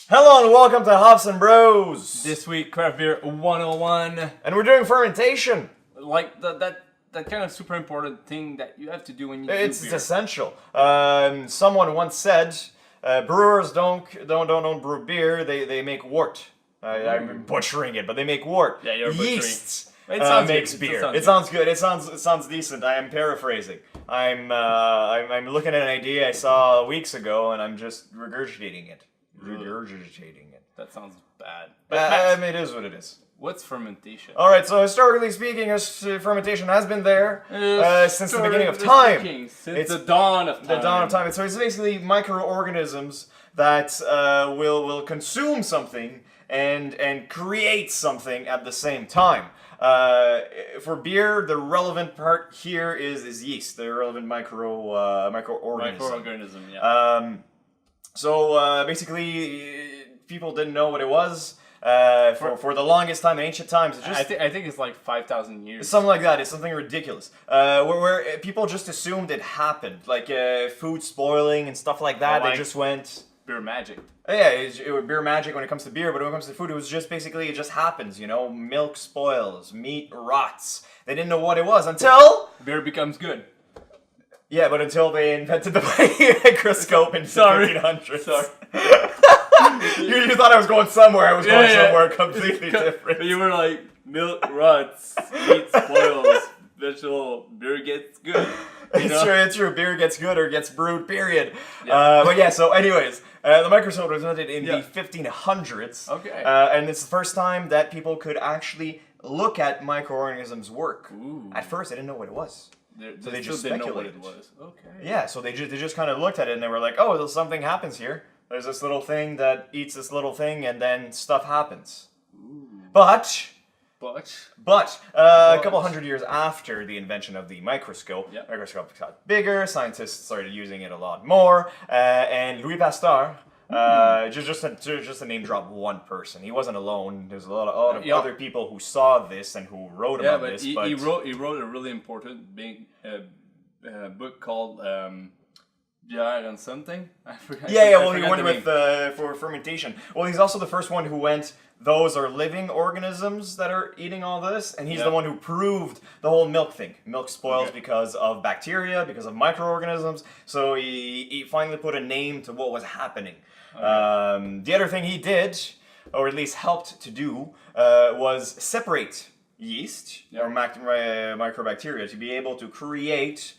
Hello and welcome to Hops and Bros. This week, Craft Beer 101. And we're doing fermentation. Like that kind of super important thing that you have to do when you do beer. It's essential. Someone once said, brewers don't brew beer. They make wort. I'm butchering it, but they make wort. Yeah, you're butchering. Yeast makes good. beer. It sounds good. It sounds decent. I am paraphrasing. I'm looking at an idea I saw weeks ago, and I'm just regurgitating it. That sounds bad. But it is what it is. What's fermentation? All right, so historically speaking, fermentation has been there since the beginning of time. Since the dawn of time. The dawn of time. So it's basically microorganisms that will consume something and create something at the same time. For beer, the relevant part here is yeast, the relevant microorganism. Microorganism, yeah. So basically, people didn't know what it was. For the longest time in ancient times, I think it's like 5,000 years. Something like that. It's something ridiculous. Where people just assumed it happened, like food spoiling and stuff like that. They just went beer magic. Yeah, it was beer magic when it comes to beer, but when it comes to food, it was just basically it just happens. Milk spoils, meat rots. They didn't know what it was until beer becomes good. Yeah, but until they invented the microscope in the 1500s. Sorry. You thought I was going somewhere. I was going somewhere completely different. You were like, milk rots, meat spoils, vegetable, beer gets good. It's true. Beer gets good or gets brewed, period. Yeah. But yeah, so anyways, the microscope was invented in the 1500s. Okay. And it's the first time that people could actually look at microorganisms work. Ooh. At first, they didn't know what it was. So they just didn't know what it was. Okay. Yeah, so they just kind of looked at it and they were like, oh, something happens here. There's this little thing that eats this little thing and then stuff happens. Ooh. But a couple hundred years after the invention of the microscope, microscope got bigger, scientists started using it a lot more, and Louis Pasteur, just to name drop one person, he wasn't alone. There's a lot of other people who saw this and who wrote about this. He wrote a really important big book called Bière and something. I forgot. Well, he went with for fermentation. Well, he's also the first one who went, those are living organisms that are eating all this, and he's the one who proved the whole milk thing. Milk spoils because of bacteria, because of microorganisms, so he finally put a name to what was happening. Okay. The other thing he did, or at least helped to do, was separate yeast, or microbacteria, to be able to create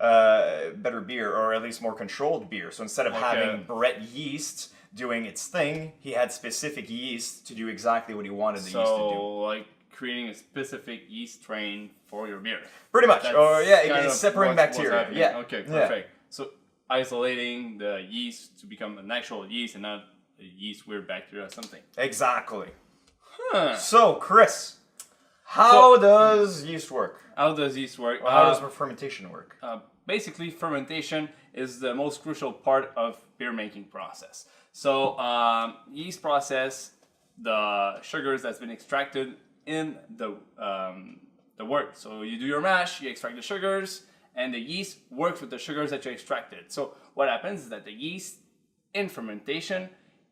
better beer, or at least more controlled beer. So instead of having Brett yeast doing its thing, he had specific yeast to do exactly what he wanted the yeast to do. So, like creating a specific yeast strain for your beer. Pretty much. It's separating bacteria. Okay, perfect. So isolating the yeast to become an actual yeast and not a yeast weird bacteria or something. Exactly. Huh. So, Chris, how does yeast work? How does yeast work? Or how does fermentation work? Basically, fermentation is the most crucial part of beer making process. So, yeast process the sugars that's been extracted in the wort. So you do your mash, you extract the sugars, and the yeast works with the sugars that you extracted. So what happens is that the yeast in fermentation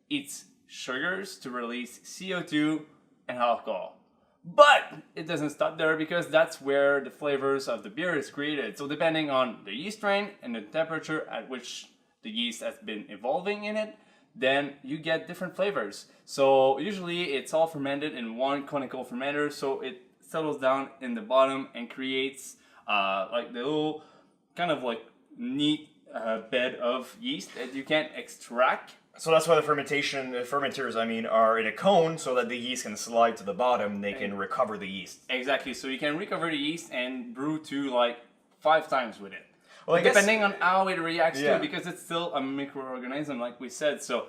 eats sugars to release CO2 and alcohol. But it doesn't stop there, because that's where the flavors of the beer is created. So depending on the yeast strain and the temperature at which the yeast has been evolving in it, then you get different flavors. So usually it's all fermented in one conical fermenter, so it settles down in the bottom and creates like the little kind of like neat bed of yeast that you can't extract. So that's why the fermenters, are in a cone, so that the yeast can slide to the bottom and they can recover the yeast. Exactly, so you can recover the yeast and brew to like 5 times with it. Well, depending on how it reacts to, because it's still a microorganism, like we said. So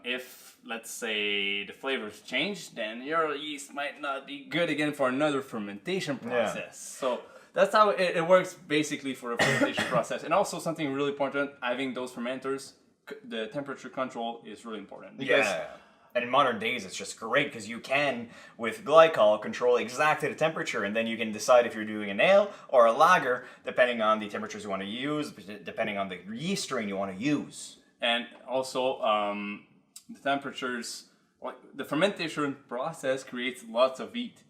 if, let's say, the flavors change, then your yeast might not be good again for another fermentation process. So that's how it works basically for a fermentation process. And also something really important, having those fermenters, the temperature control is really important. And in modern days, it's just great because you can, with glycol, control exactly the temperature, and then you can decide if you're doing an ale or a lager, depending on the temperatures you want to use, depending on the yeast strain you want to use. And also, the temperatures, like the fermentation process creates lots of heat.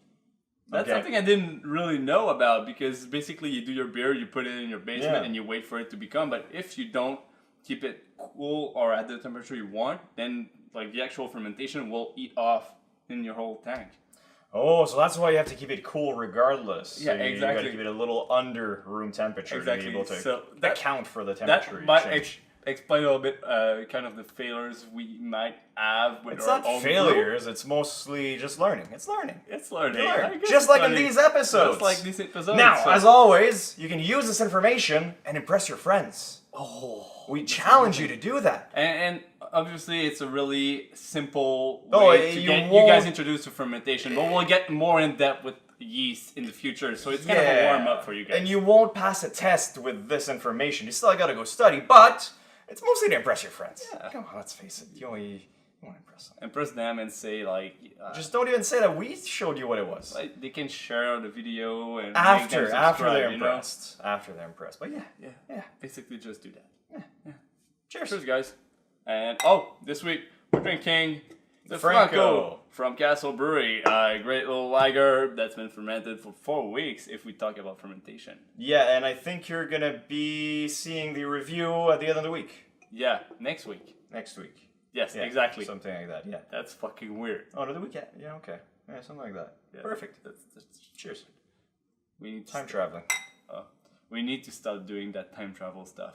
That's something I didn't really know about, because basically you do your beer, you put it in your basement and you wait for it to become. But if you don't keep it cool or at the temperature you want, then like the actual fermentation will eat off in your whole tank. Oh, so that's why you have to keep it cool regardless. Yeah, so you exactly. got to keep it a little under room temperature to be able to account for the temperature. That might explain a little bit kind of the failures we might have with our own brew. It's not failures, it's mostly just learning. It's learning. It's learning. Just like in these episodes. Just like these episodes. Now, as always, you can use this information and impress your friends. We challenge you to do that. And obviously, it's a really simple way to get you guys introduced to fermentation, but we'll get more in depth with yeast in the future, so it's kind of a warm up for you guys. And you won't pass a test with this information. You still gotta go study, but it's mostly to impress your friends. Yeah. Come on, let's face it. You want to impress them. Impress them and say, like... just don't even say that we showed you what it was. Like, they can share the video and after they're you know? impressed. After they're impressed. But yeah. Basically, just do that. Yeah. Cheers, guys. And, this week, we're drinking the Franco from Cassel Brewery. A great little lager that's been fermented for 4 weeks, if we talk about fermentation. Yeah, and I think you're going to be seeing the review at the end of the week. Yeah, next week. Next week. Yes, exactly. Something like that, yeah. That's fucking weird. Oh, no, the weekend. Yeah, okay. Yeah, something like that. Yeah. Perfect. That's Cheers. We need Time traveling. we need to start doing that time travel stuff.